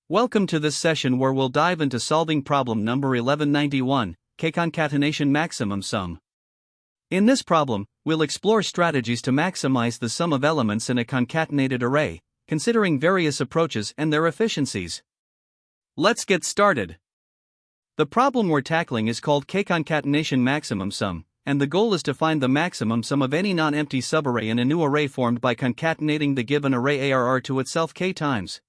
Welcome to this session where we'll dive into solving problem number 1191, K-Concatenation maximum sum. In this problem, we'll explore strategies to maximize the sum of elements in a concatenated array, considering various approaches and their efficiencies. Let's get started. The problem we're tackling is called K-Concatenation maximum sum, and the goal is to find the maximum sum of any non-empty subarray in a new array formed by concatenating the given array ARR to itself k times.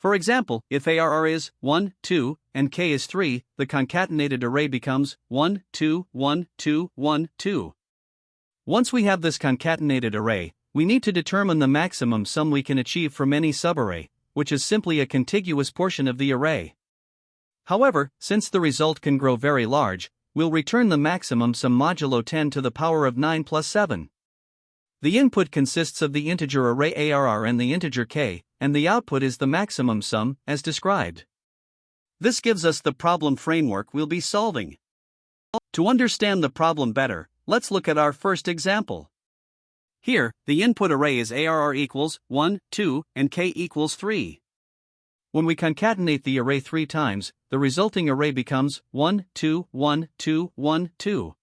For example, if ARR is 1, 2, and k is 3, the concatenated array becomes 1, 2, 1, 2, 1, 2. Once we have this concatenated array, we need to determine the maximum sum we can achieve from any subarray, which is simply a contiguous portion of the array. However, since the result can grow very large, we'll return the maximum sum modulo 10 to the power of 9 plus 7. The input consists of the integer array ARR and the integer k, and the output is the maximum sum, as described. This gives us the problem framework we'll be solving. To understand the problem better, let's look at our first example. Here, the input array is ARR equals 1, 2, and k equals 3. When we concatenate the array 3 times, the resulting array becomes 1, 2, 1, 2, 1, 2.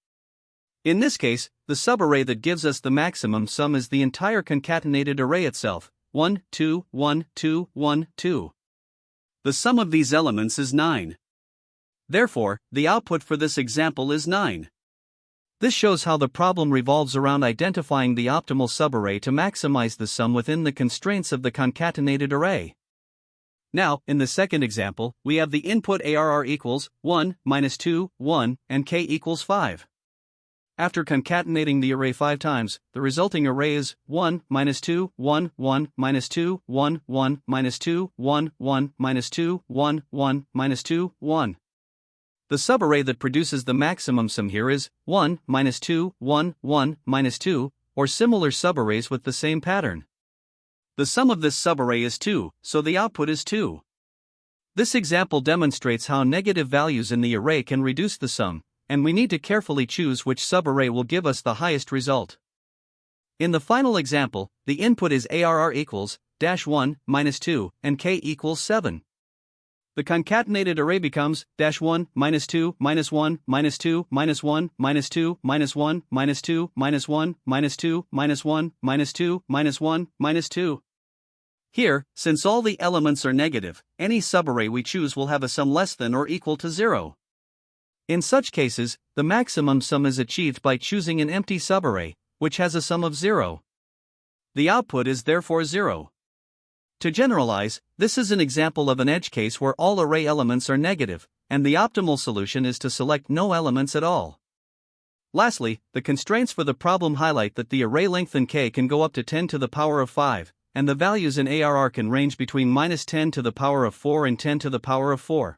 In this case, the subarray that gives us the maximum sum is the entire concatenated array itself, 1, 2, 1, 2, 1, 2. The sum of these elements is 9. Therefore, the output for this example is 9. This shows how the problem revolves around identifying the optimal subarray to maximize the sum within the constraints of the concatenated array. Now, in the second example, we have the input ARR equals 1, minus 2, 1, and k equals 5. After concatenating the array 5 times, the resulting array is 1, minus 2, 1, 1, minus 2, 1, 1, minus 2, 1, 1, minus 2, 1, 1, minus 2, 1. The subarray that produces the maximum sum here is 1, minus 2, 1, 1, minus 2, or similar subarrays with the same pattern. The sum of this subarray is 2, so the output is 2. This example demonstrates how negative values in the array can reduce the sum, and we need to carefully choose which subarray will give us the highest result. In the final example, the input is ARR equals -1, minus 2, and k equals 7. The concatenated array becomes -1, minus 2, minus 1, minus 2, minus 1, minus 2, minus 1, minus 2, minus 1, minus 2, minus 1, minus 2, minus 1, minus 2. Here, since all the elements are negative, any subarray we choose will have a sum less than or equal to 0. In such cases, the maximum sum is achieved by choosing an empty subarray, which has a sum of 0. The output is therefore 0. To generalize, this is an example of an edge case where all array elements are negative, and the optimal solution is to select no elements at all. Lastly, the constraints for the problem highlight that the array length in k can go up to 10 to the power of 5, and the values in ARR can range between minus 10 to the power of 4 and 10 to the power of 4.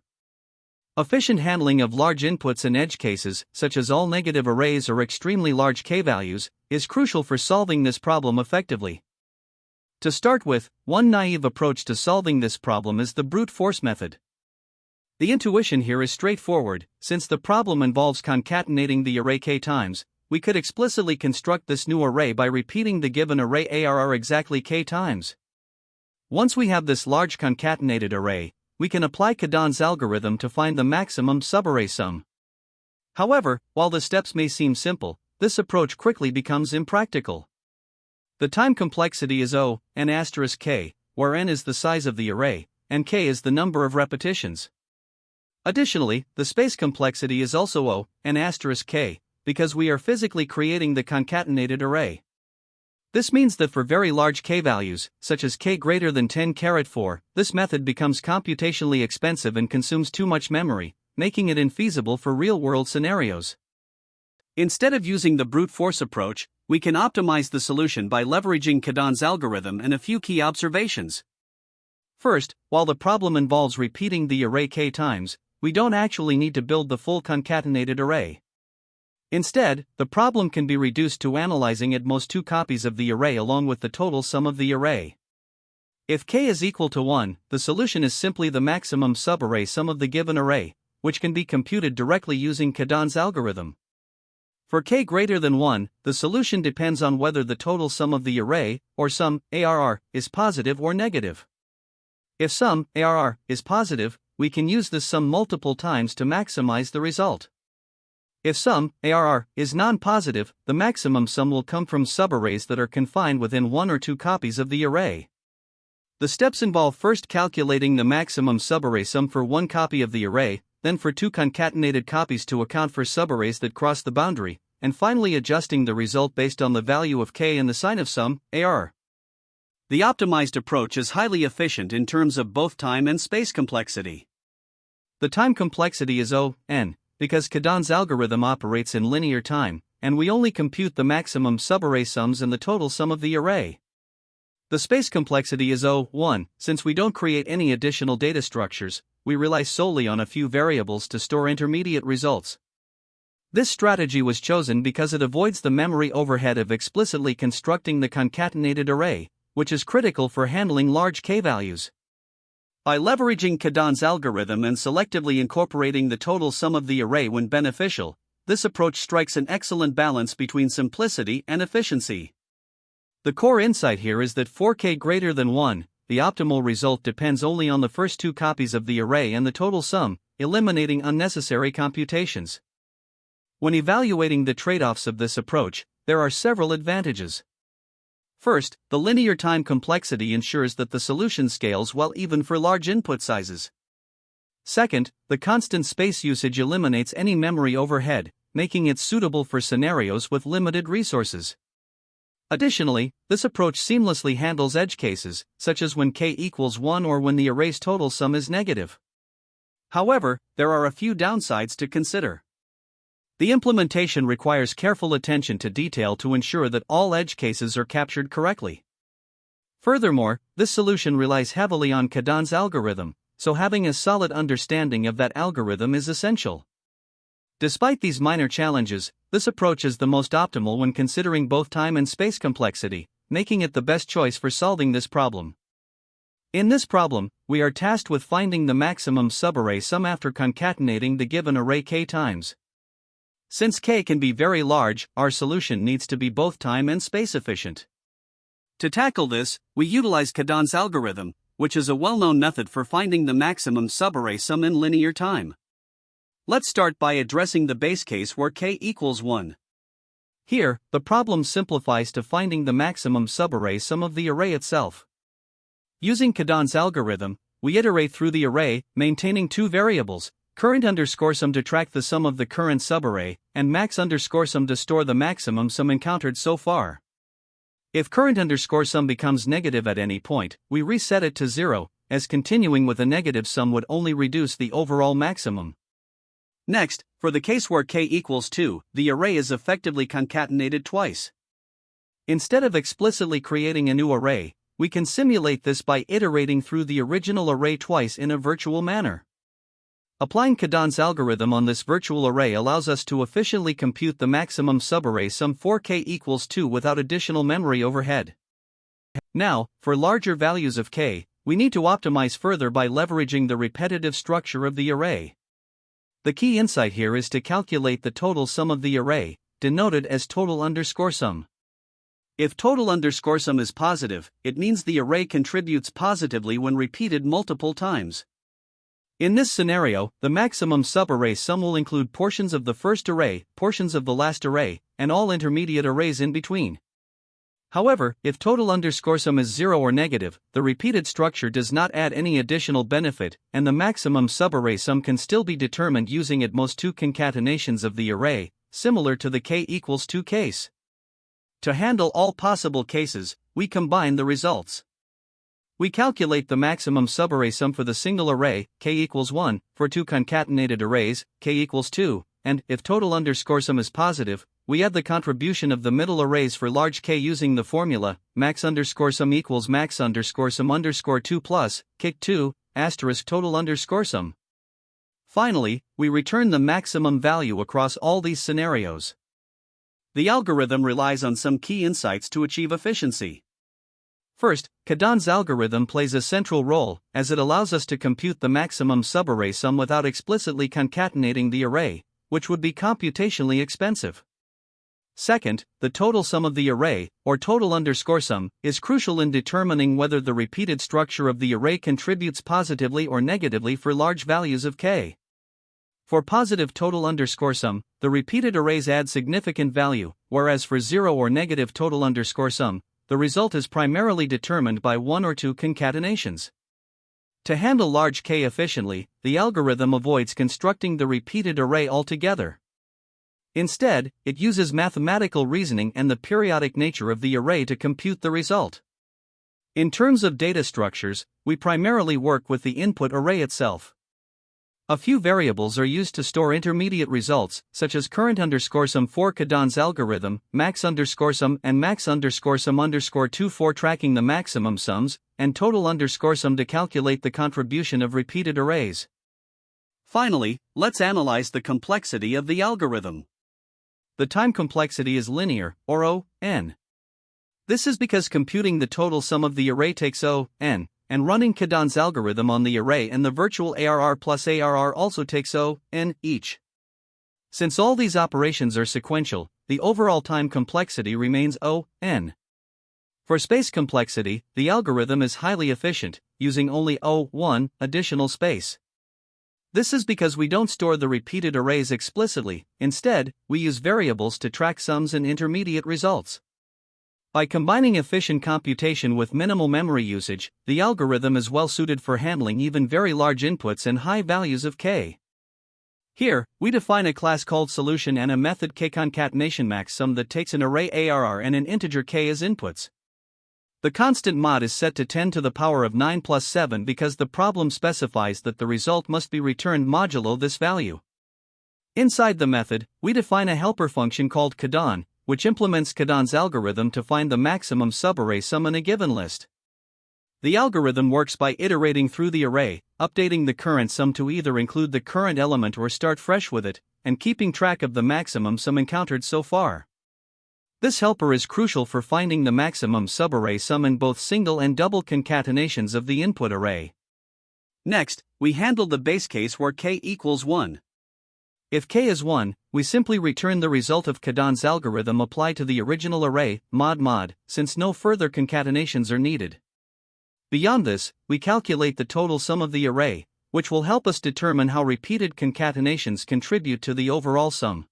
Efficient handling of large inputs in edge cases, such as all negative arrays or extremely large k values, is crucial for solving this problem effectively. To start with, one naive approach to solving this problem is the brute force method. The intuition here is straightforward. Since the problem involves concatenating the array k times, we could explicitly construct this new array by repeating the given array ARR exactly k times. Once we have this large concatenated array, we can apply Cadon's algorithm to find the maximum subarray sum. However, while the steps may seem simple, this approach quickly becomes impractical. The time complexity is O, n asterisk k, where n is the size of the array, and k is the number of repetitions. Additionally, the space complexity is also O, n asterisk k, because we are physically creating the concatenated array. This means that for very large k values, such as k greater than 10⁻⁴, this method becomes computationally expensive and consumes too much memory, making it infeasible for real-world scenarios. Instead of using the brute force approach, we can optimize the solution by leveraging Cadon's algorithm and a few key observations. First, while the problem involves repeating the array k times, we don't actually need to build the full concatenated array. Instead, the problem can be reduced to analyzing at most 2 copies of the array along with the total sum of the array. If k is equal to 1, the solution is simply the maximum subarray sum of the given array, which can be computed directly using Cadon's algorithm. For k greater than 1, the solution depends on whether the total sum of the array, or sum, ARR, is positive or negative. If sum ARR is positive, we can use this sum multiple times to maximize the result. If sum ARR is non-positive, the maximum sum will come from subarrays that are confined within one or two copies of the array. The steps involve first calculating the maximum subarray sum for one copy of the array, then for two concatenated copies to account for subarrays that cross the boundary, and finally adjusting the result based on the value of k and the sign of sum ARR. The optimized approach is highly efficient in terms of both time and space complexity. The time complexity is O(n), because Cadon's algorithm operates in linear time, and we only compute the maximum subarray sums and the total sum of the array. The space complexity is O(1), since we don't create any additional data structures, we rely solely on a few variables to store intermediate results. This strategy was chosen because it avoids the memory overhead of explicitly constructing the concatenated array, which is critical for handling large k-values. By leveraging Cadon's algorithm and selectively incorporating the total sum of the array when beneficial, this approach strikes an excellent balance between simplicity and efficiency. The core insight here is that for k greater than 1, the optimal result depends only on the first two copies of the array and the total sum, eliminating unnecessary computations. When evaluating the trade-offs of this approach, there are several advantages. First, the linear time complexity ensures that the solution scales well even for large input sizes. Second, the constant space usage eliminates any memory overhead, making it suitable for scenarios with limited resources. Additionally, this approach seamlessly handles edge cases, such as when k equals 1 or when the array's total sum is negative. However, there are a few downsides to consider. The implementation requires careful attention to detail to ensure that all edge cases are captured correctly. Furthermore, this solution relies heavily on Cadon's algorithm, so having a solid understanding of that algorithm is essential. Despite these minor challenges, this approach is the most optimal when considering both time and space complexity, making it the best choice for solving this problem. In this problem, we are tasked with finding the maximum subarray sum after concatenating the given array k times. Since k can be very large, our solution needs to be both time and space efficient. To tackle this, we utilize Cadon's algorithm, which is a well-known method for finding the maximum subarray sum in linear time. Let's start by addressing the base case where k equals 1. Here, the problem simplifies to finding the maximum subarray sum of the array itself. Using Cadon's algorithm, we iterate through the array, maintaining two variables, current_sum to track the sum of the current subarray, and max_sum to store the maximum sum encountered so far. If current_sum becomes negative at any point, we reset it to 0, as continuing with a negative sum would only reduce the overall maximum. Next, for the case where k equals 2, the array is effectively concatenated twice. Instead of explicitly creating a new array, we can simulate this by iterating through the original array twice in a virtual manner. Applying Cadon's algorithm on this virtual array allows us to efficiently compute the maximum subarray sum for k equals 2 without additional memory overhead. Now, for larger values of k, we need to optimize further by leveraging the repetitive structure of the array. The key insight here is to calculate the total sum of the array, denoted as total_sum. If total_sum is positive, it means the array contributes positively when repeated multiple times. In this scenario, the maximum subarray sum will include portions of the first array, portions of the last array, and all intermediate arrays in between. However, if total_sum is 0 or negative, the repeated structure does not add any additional benefit, and the maximum subarray sum can still be determined using at most two concatenations of the array, similar to the k equals 2 case. To handle all possible cases, we combine the results. We calculate the maximum subarray sum for the single array, k equals 1, for two concatenated arrays, k equals 2, and, if total_sum is positive, we add the contribution of the middle arrays for large k using the formula, max_sum equals max_sum_2 plus, k2, asterisk total_sum. Finally, we return the maximum value across all these scenarios. The algorithm relies on some key insights to achieve efficiency. First, Cadon's algorithm plays a central role, as it allows us to compute the maximum subarray sum without explicitly concatenating the array, which would be computationally expensive. Second, the total sum of the array, or total_sum, is crucial in determining whether the repeated structure of the array contributes positively or negatively for large values of k. For positive total_sum, the repeated arrays add significant value, whereas for 0 or negative total_sum, the result is primarily determined by one or two concatenations. To handle large k efficiently, the algorithm avoids constructing the repeated array altogether. Instead, it uses mathematical reasoning and the periodic nature of the array to compute the result. In terms of data structures, we primarily work with the input array itself. A few variables are used to store intermediate results, such as current_sum for Kadon's algorithm, max_sum and max_sum_2 for tracking the maximum sums, and total_sum to calculate the contribution of repeated arrays. Finally, let's analyze the complexity of the algorithm. The time complexity is linear, or O(n). This is because computing the total sum of the array takes O(n), and running Kadon's algorithm on the array and the virtual ARR plus ARR also takes O(n) each. Since all these operations are sequential, the overall time complexity remains O(n). For space complexity, the algorithm is highly efficient, using only O(1) additional space. This is because we don't store the repeated arrays explicitly, instead, we use variables to track sums and intermediate results. By combining efficient computation with minimal memory usage, the algorithm is well suited for handling even very large inputs and high values of k. Here, we define a class called solution and a method K-Concatenation maxsum that takes an array ARR and an integer k as inputs. The constant mod is set to 10 to the power of 9 plus 7 because the problem specifies that the result must be returned modulo this value. Inside the method, we define a helper function called Kadon, which implements Kadon's algorithm to find the maximum subarray sum in a given list. The algorithm works by iterating through the array, updating the current sum to either include the current element or start fresh with it, and keeping track of the maximum sum encountered so far. This helper is crucial for finding the maximum subarray sum in both single and double concatenations of the input array. Next, we handle the base case where k equals 1. If k is 1, we simply return the result of Kadon's algorithm applied to the original array, mod, since no further concatenations are needed. Beyond this, we calculate the total sum of the array, which will help us determine how repeated concatenations contribute to the overall sum.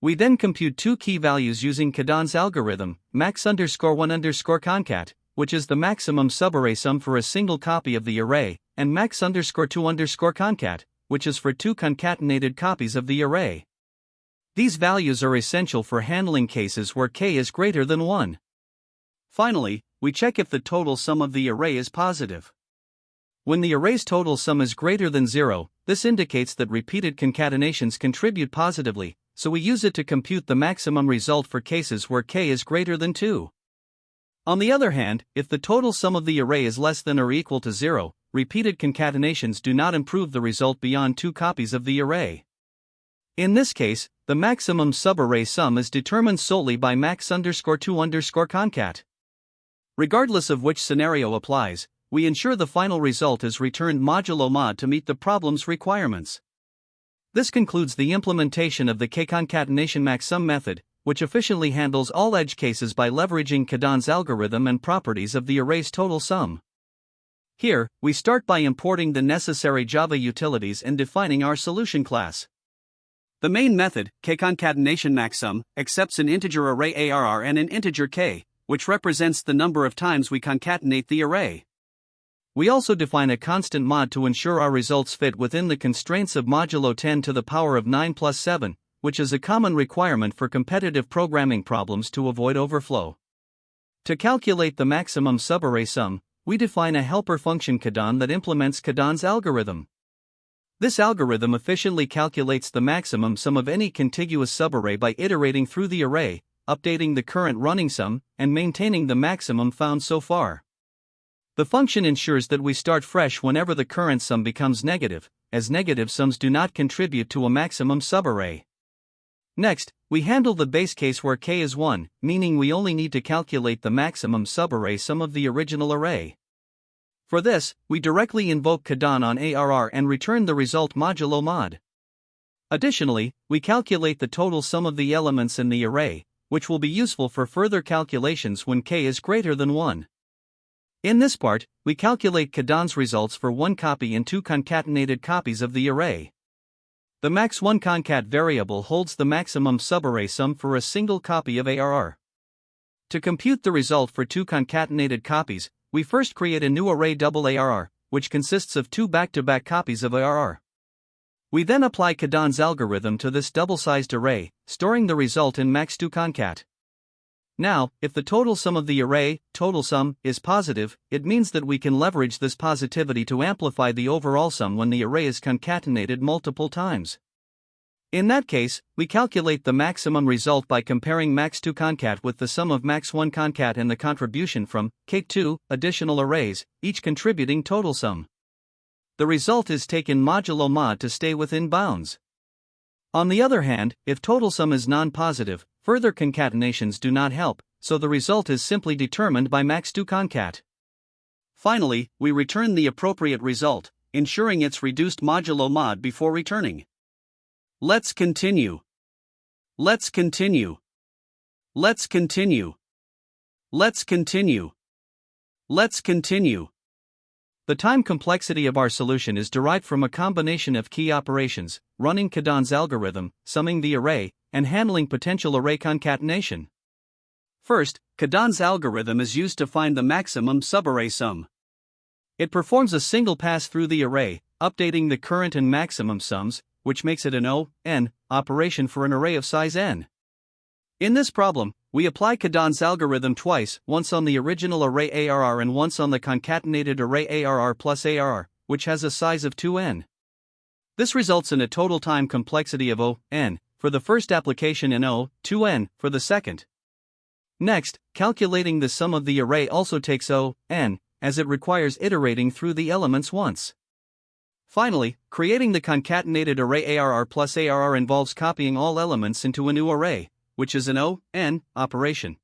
We then compute two key values using Kadon's algorithm, max_1_concat, which is the maximum subarray sum for a single copy of the array, and max_2_concat, which is for two concatenated copies of the array. These values are essential for handling cases where k is greater than 1. Finally, we check if the total sum of the array is positive. When the array's total sum is greater than 0, this indicates that repeated concatenations contribute positively, so we use it to compute the maximum result for cases where k is greater than 2. On the other hand, if the total sum of the array is less than or equal to 0, repeated concatenations do not improve the result beyond two copies of the array. In this case, the maximum subarray sum is determined solely by max_2_concat. Regardless of which scenario applies, we ensure the final result is returned modulo mod to meet the problem's requirements. This concludes the implementation of the K-Concatenation maxsum method, which efficiently handles all edge cases by leveraging Kadon's algorithm and properties of the array's total sum. Here, we start by importing the necessary Java utilities and defining our solution class. The main method, K-Concatenation maxsum, accepts an integer array ARR and an integer k, which represents the number of times we concatenate the array. We also define a constant mod to ensure our results fit within the constraints of modulo 10 to the power of 9 plus 7, which is a common requirement for competitive programming problems to avoid overflow. To calculate the maximum subarray sum, we define a helper function Kadon that implements Kadon's algorithm. This algorithm efficiently calculates the maximum sum of any contiguous subarray by iterating through the array, updating the current running sum, and maintaining the maximum found so far. The function ensures that we start fresh whenever the current sum becomes negative, as negative sums do not contribute to a maximum subarray. Next, we handle the base case where k is 1, meaning we only need to calculate the maximum subarray sum of the original array. For this, we directly invoke Kadon on ARR and return the result modulo mod. Additionally, we calculate the total sum of the elements in the array, which will be useful for further calculations when k is greater than 1. In this part, we calculate Kadon's results for one copy and two concatenated copies of the array. The max1concat variable holds the maximum subarray sum for a single copy of ARR. To compute the result for two concatenated copies, we first create a new array double ARR, which consists of two back-to-back copies of ARR. We then apply Kadon's algorithm to this double-sized array, storing the result in max2concat. Now, if the total sum of the array, total sum, is positive, it means that we can leverage this positivity to amplify the overall sum when the array is concatenated multiple times. In that case, we calculate the maximum result by comparing max2concat with the sum of max1concat and the contribution from K2 additional arrays, each contributing total sum. The result is taken modulo mod to stay within bounds. On the other hand, if total sum is non-positive, further concatenations do not help, so the result is simply determined by max2concat. Finally, we return the appropriate result, ensuring it's reduced modulo mod before returning. Let's continue. Let's continue. Let's continue. Let's continue. Let's continue. The time complexity of our solution is derived from a combination of key operations, running Kadon's algorithm, summing the array, and handling potential array concatenation. First, Kadon's algorithm is used to find the maximum subarray sum. It performs a single pass through the array, updating the current and maximum sums, which makes it an O(n) operation for an array of size n. In this problem, we apply Kadon's algorithm twice, once on the original array ARR and once on the concatenated array ARR plus ARR, which has a size of 2n. This results in a total time complexity of O(n) for the first application and O(2n) for the second. Next, calculating the sum of the array also takes O(n), as it requires iterating through the elements once. Finally, creating the concatenated array ARR plus ARR involves copying all elements into a new array, which is an O(n) operation.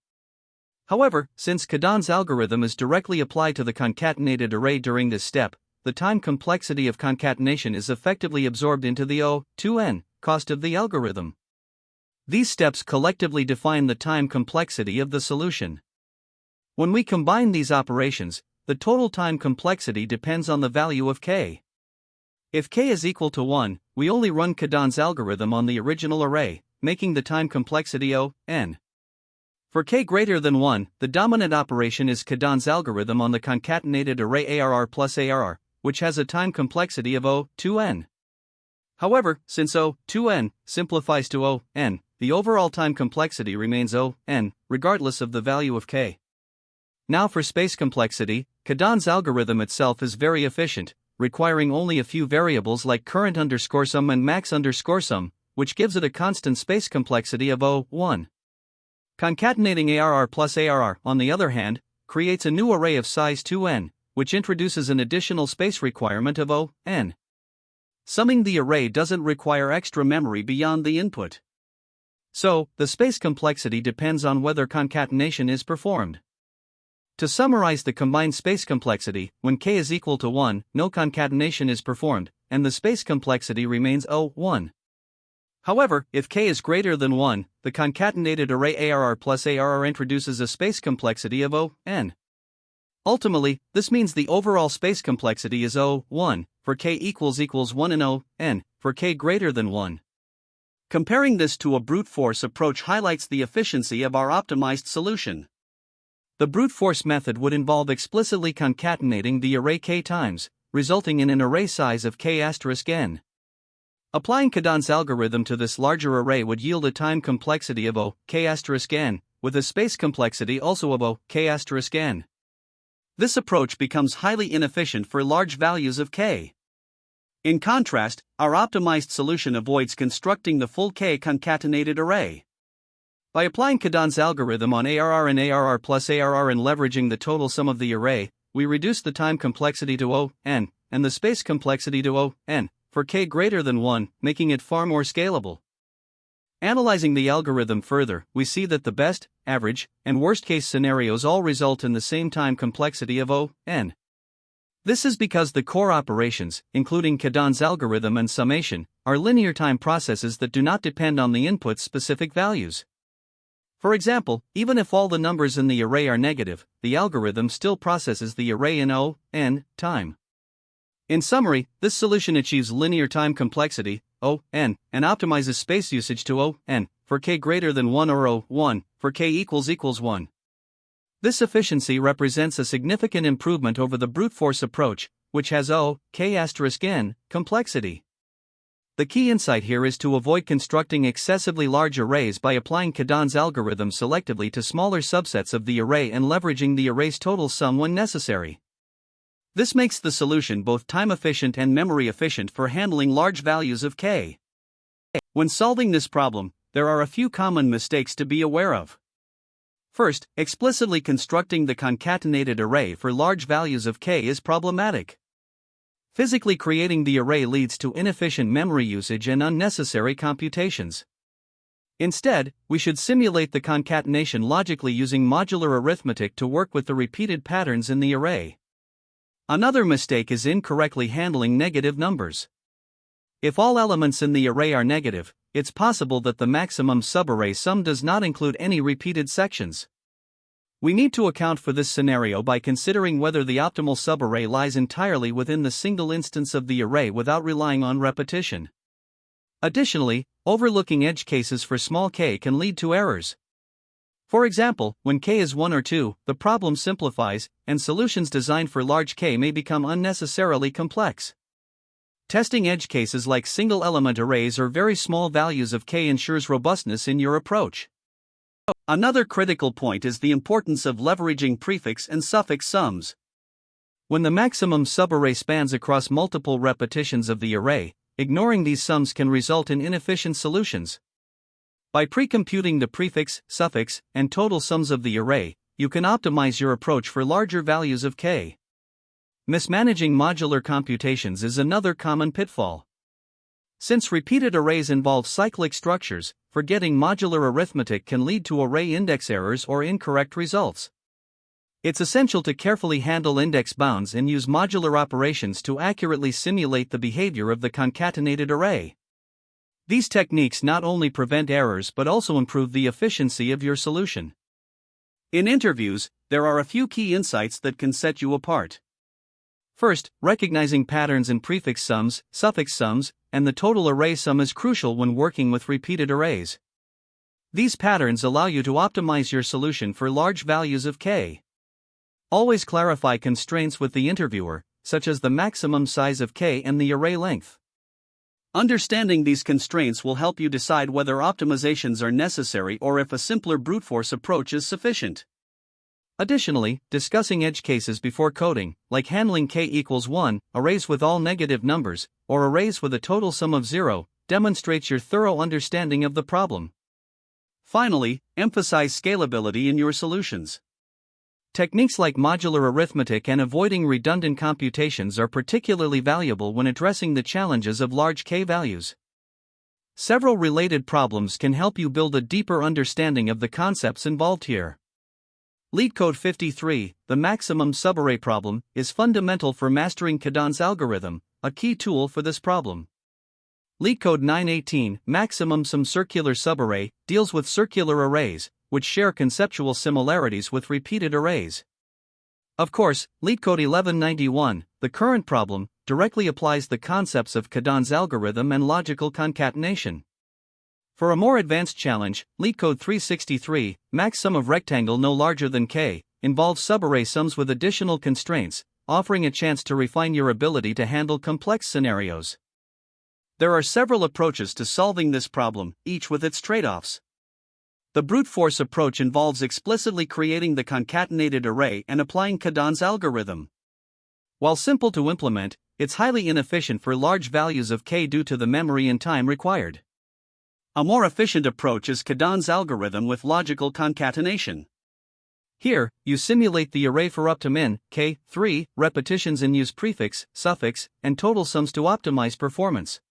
However, since Kadon's algorithm is directly applied to the concatenated array during this step, the time complexity of concatenation is effectively absorbed into the O(2n) cost of the algorithm. These steps collectively define the time complexity of the solution. When we combine these operations, the total time complexity depends on the value of k. If k is equal to 1, we only run Kadon's algorithm on the original array, making the time complexity O(n). For k greater than 1, the dominant operation is Kadon's algorithm on the concatenated array ARR plus ARR, which has a time complexity of O(2n). However, since O(2n) simplifies to O(n), the overall time complexity remains O(n), regardless of the value of k. Now for space complexity, Kadon's algorithm itself is very efficient, requiring only a few variables like current_sum and max_sum, which gives it a constant space complexity of O(1). Concatenating ARR plus ARR, on the other hand, creates a new array of size 2n, which introduces an additional space requirement of O(n). Summing the array doesn't require extra memory beyond the input. So, the space complexity depends on whether concatenation is performed. To summarize the combined space complexity, when k is equal to 1, no concatenation is performed, and the space complexity remains O(1). However, if k is greater than 1, the concatenated array ARR plus ARR introduces a space complexity of O(n). Ultimately, this means the overall space complexity is O(1) for k equals 1 and O(n) for k greater than 1. Comparing this to a brute force approach highlights the efficiency of our optimized solution. The brute force method would involve explicitly concatenating the array k times, resulting in an array size of k*n. Applying Kadon's algorithm to this larger array would yield a time complexity of k*n, with a space complexity also of k*n. This approach becomes highly inefficient for large values of k. In contrast, our optimized solution avoids constructing the full k concatenated array. By applying Kadon's algorithm on ARR and ARR plus ARR and leveraging the total sum of the array, we reduce the time complexity to O(n) and the space complexity to O(n) for k greater than 1, making it far more scalable. Analyzing the algorithm further, we see that the best, average, and worst-case scenarios all result in the same time complexity of O(n). This is because the core operations, including Kadon's algorithm and summation, are linear time processes that do not depend on the input's specific values. For example, even if all the numbers in the array are negative, the algorithm still processes the array in O(n) time. In summary, this solution achieves linear time complexity, O(n), and optimizes space usage to O(n) for k greater than 1 or O(1) for k equals 1. This efficiency represents a significant improvement over the brute force approach, which has O(k*(n) complexity. The key insight here is to avoid constructing excessively large arrays by applying Kadon's algorithm selectively to smaller subsets of the array and leveraging the array's total sum when necessary. This makes the solution both time efficient and memory efficient for handling large values of k. When solving this problem, there are a few common mistakes to be aware of. First, explicitly constructing the concatenated array for large values of k is problematic. Physically creating the array leads to inefficient memory usage and unnecessary computations. Instead, we should simulate the concatenation logically using modular arithmetic to work with the repeated patterns in the array. Another mistake is incorrectly handling negative numbers. If all elements in the array are negative, it's possible that the maximum subarray sum does not include any repeated sections. We need to account for this scenario by considering whether the optimal subarray lies entirely within the single instance of the array without relying on repetition. Additionally, overlooking edge cases for small k can lead to errors. For example, when k is 1 or 2, the problem simplifies, and solutions designed for large k may become unnecessarily complex. Testing edge cases like single-element arrays or very small values of k ensures robustness in your approach. Another critical point is the importance of leveraging prefix and suffix sums. When the maximum subarray spans across multiple repetitions of the array, ignoring these sums can result in inefficient solutions. By pre-computing the prefix, suffix, and total sums of the array, you can optimize your approach for larger values of k. Mismanaging modular computations is another common pitfall. Since repeated arrays involve cyclic structures, forgetting modular arithmetic can lead to array index errors or incorrect results. It's essential to carefully handle index bounds and use modular operations to accurately simulate the behavior of the concatenated array. These techniques not only prevent errors but also improve the efficiency of your solution. In interviews, there are a few key insights that can set you apart. First, recognizing patterns in prefix sums, suffix sums, and the total array sum is crucial when working with repeated arrays. These patterns allow you to optimize your solution for large values of k. Always clarify constraints with the interviewer, such as the maximum size of k and the array length. Understanding these constraints will help you decide whether optimizations are necessary or if a simpler brute force approach is sufficient. Additionally, discussing edge cases before coding, like handling k equals 1, arrays with all negative numbers, or arrays with a total sum of 0, demonstrates your thorough understanding of the problem. Finally, emphasize scalability in your solutions. Techniques like modular arithmetic and avoiding redundant computations are particularly valuable when addressing the challenges of large k values. Several related problems can help you build a deeper understanding of the concepts involved here. LeetCode 53, the maximum subarray problem, is fundamental for mastering Kadon's algorithm, a key tool for this problem. LeetCode 918, maximum sum circular subarray, deals with circular arrays, which share conceptual similarities with repeated arrays. Of course, LeetCode 1191, the current problem, directly applies the concepts of Kadon's algorithm and logical concatenation. For a more advanced challenge, LeetCode 363, max sum of rectangle no larger than k, involves subarray sums with additional constraints, offering a chance to refine your ability to handle complex scenarios. There are several approaches to solving this problem, each with its trade-offs. The brute force approach involves explicitly creating the concatenated array and applying Kadon's algorithm. While simple to implement, it's highly inefficient for large values of k due to the memory and time required. A more efficient approach is Kadon's algorithm with logical concatenation. Here, you simulate the array for up to min, k, 3 repetitions and use prefix, suffix, and total sums to optimize performance.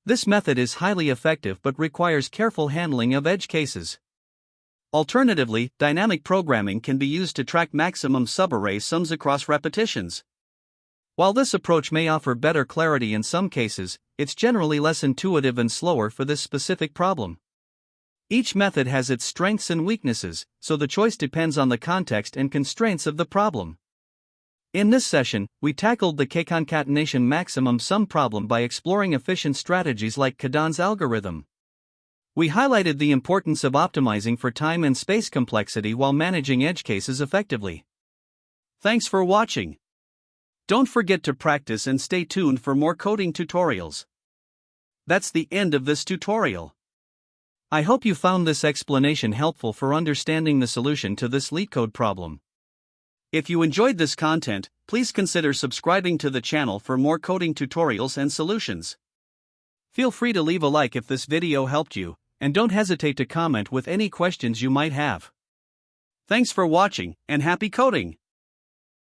This method is highly effective but requires careful handling of edge cases. Alternatively, dynamic programming can be used to track maximum subarray sums across repetitions. While this approach may offer better clarity in some cases, it's generally less intuitive and slower for this specific problem. Each method has its strengths and weaknesses, so the choice depends on the context and constraints of the problem. In this session, we tackled the K-Concatenation maximum sum problem by exploring efficient strategies like Cadon's algorithm. We highlighted the importance of optimizing for time and space complexity while managing edge cases effectively. Thanks for watching. Don't forget to practice and stay tuned for more coding tutorials. That's the end of this tutorial. I hope you found this explanation helpful for understanding the solution to this LeetCode problem. If you enjoyed this content, please consider subscribing to the channel for more coding tutorials and solutions. Feel free to leave a like if this video helped you, and don't hesitate to comment with any questions you might have. Thanks for watching, and happy coding!